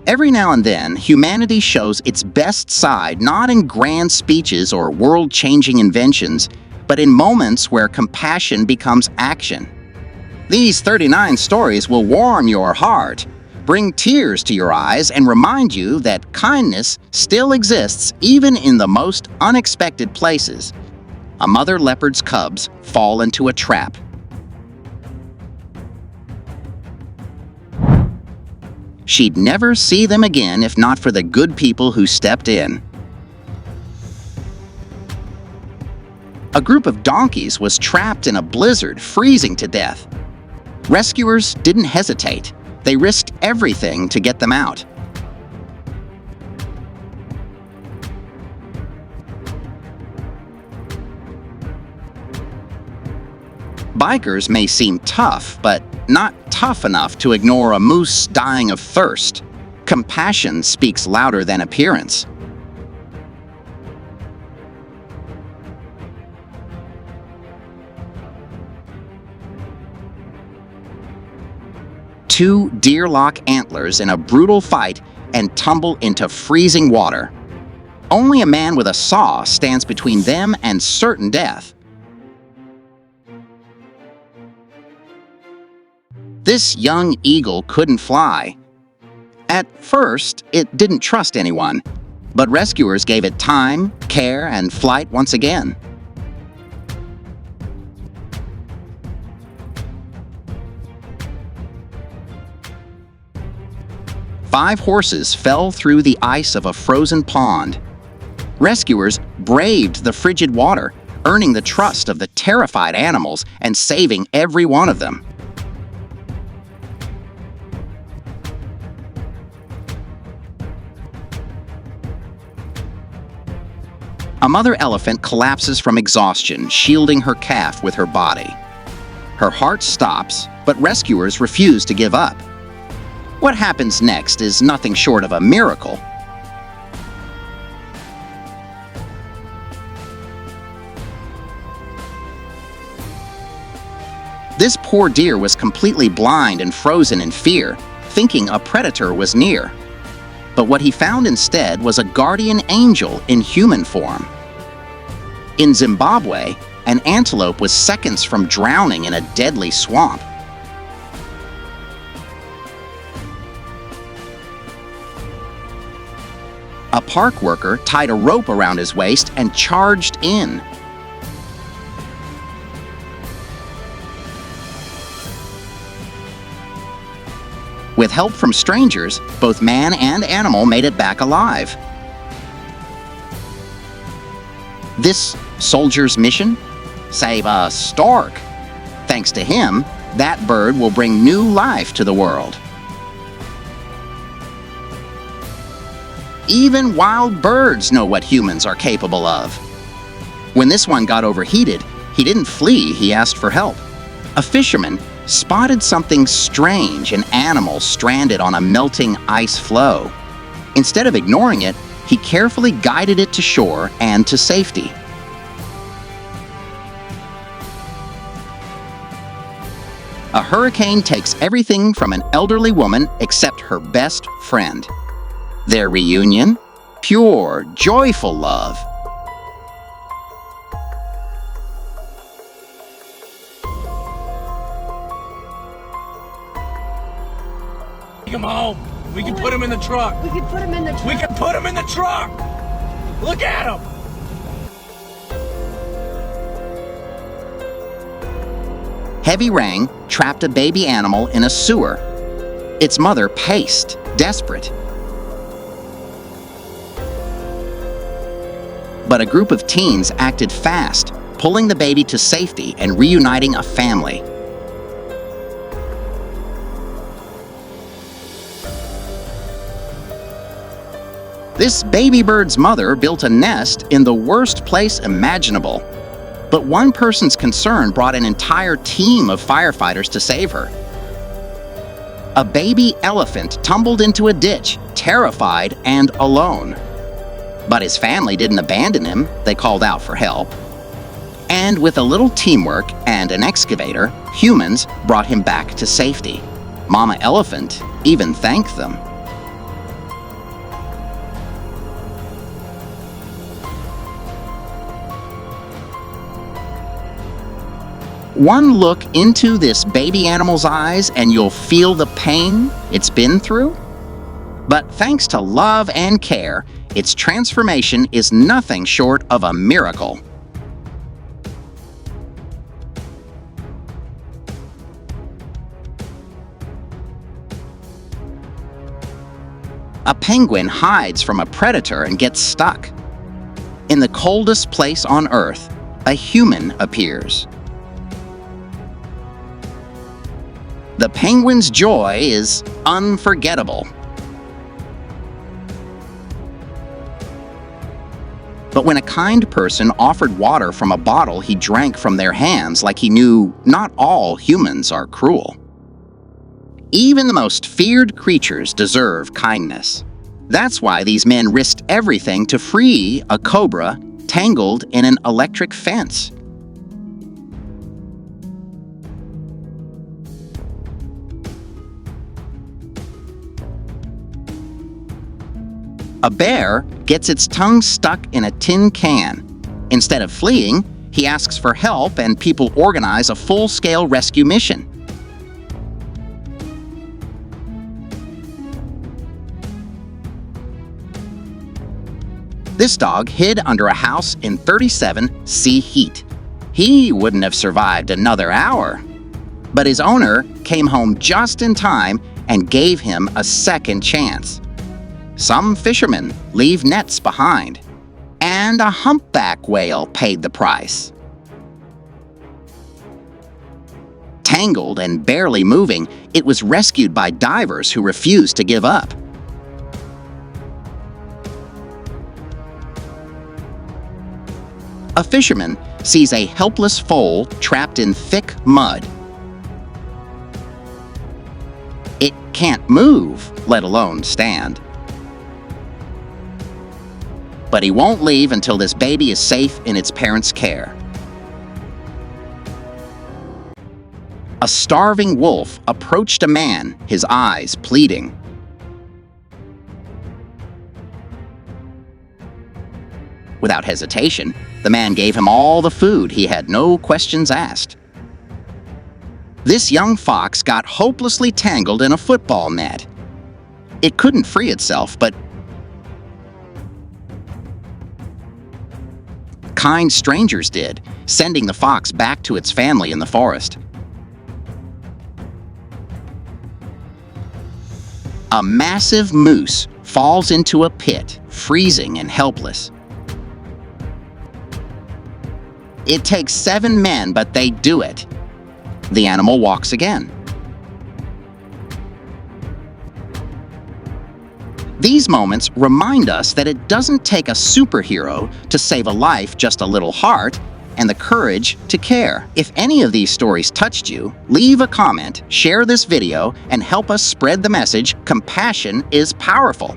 Every now and then, humanity shows its best side not in grand speeches or world-changing inventions, but in moments where compassion becomes action. These 39 stories will warm your heart, bring tears to your eyes, and remind you that kindness still exists even in the most unexpected places. A mother leopard's cubs fall into a trap. She'd never see them again if not for the good people who stepped in. A group of donkeys was trapped in a blizzard, freezing to death. Rescuers didn't hesitate. They risked everything to get them out. Bikers may seem tough, but not tough enough to ignore a moose dying of thirst. Compassion speaks louder than appearance. Two deer lock antlers in a brutal fight and tumble into freezing water. Only a man with a saw stands between them and certain death. This young eagle couldn't fly. At first, it didn't trust anyone, but rescuers gave it time, care, and flight once again. Five horses fell through the ice of a frozen pond. Rescuers braved the frigid water, earning the trust of the terrified animals and saving every one of them. A mother elephant collapses from exhaustion, shielding her calf with her body. Her heart stops, but rescuers refuse to give up. What happens next is nothing short of a miracle. This poor deer was completely blind and frozen in fear, thinking a predator was near. But what he found instead was a guardian angel in human form. In Zimbabwe, an antelope was seconds from drowning in a deadly swamp. A park worker tied a rope around his waist and charged in. With help from strangers, both man and animal made it back alive. This soldier's mission? Save a stork. Thanks to him, that bird will bring new life to the world. Even wild birds know what humans are capable of. When this one got overheated, he didn't flee, he asked for help. A fisherman spotted something strange, an animal stranded on a melting ice floe. Instead of ignoring it, he carefully guided it to shore and to safety. A hurricane takes everything from an elderly woman except her best friend. Their reunion? Pure, joyful love. Take him home. We can put him in the truck. We can put him in the truck. We can put him in the truck. Look at him. Heavy rain trapped a baby animal in a sewer. Its mother paced, desperate. But a group of teens acted fast, pulling the baby to safety and reuniting a family. This baby bird's mother built a nest in the worst place imaginable. But one person's concern brought an entire team of firefighters to save her. A baby elephant tumbled into a ditch, terrified and alone. But his family didn't abandon him, they called out for help. And with a little teamwork and an excavator, humans brought him back to safety. Mama Elephant even thanked them. One look into this baby animal's eyes and you'll feel the pain it's been through. But thanks to love and care, its transformation is nothing short of a miracle. A penguin hides from a predator and gets stuck. In the coldest place on Earth, a human appears. The penguin's joy is unforgettable. But when a kind person offered water from a bottle, he drank from their hands like he knew not all humans are cruel. Even the most feared creatures deserve kindness. That's why these men risked everything to free a cobra tangled in an electric fence. A bear gets its tongue stuck in a tin can. Instead of fleeing, he asks for help and people organize a full-scale rescue mission. This dog hid under a house in 37°C heat. He wouldn't have survived another hour. But his owner came home just in time and gave him a second chance. Some fishermen leave nets behind, and a humpback whale paid the price. Tangled and barely moving, it was rescued by divers who refused to give up. A fisherman sees a helpless foal trapped in thick mud. It can't move, let alone stand. But he won't leave until this baby is safe in its parents' care. A starving wolf approached a man, his eyes pleading. Without hesitation, the man gave him all the food. He had no questions asked. This young fox got hopelessly tangled in a football net. It couldn't free itself, but kind strangers did, sending the fox back to its family in the forest. A massive moose falls into a pit, freezing and helpless. It takes 7 men, but they do it. The animal walks again. These moments remind us that it doesn't take a superhero to save a life, just a little heart and the courage to care. If any of these stories touched you, leave a comment, share this video, and help us spread the message: compassion is powerful.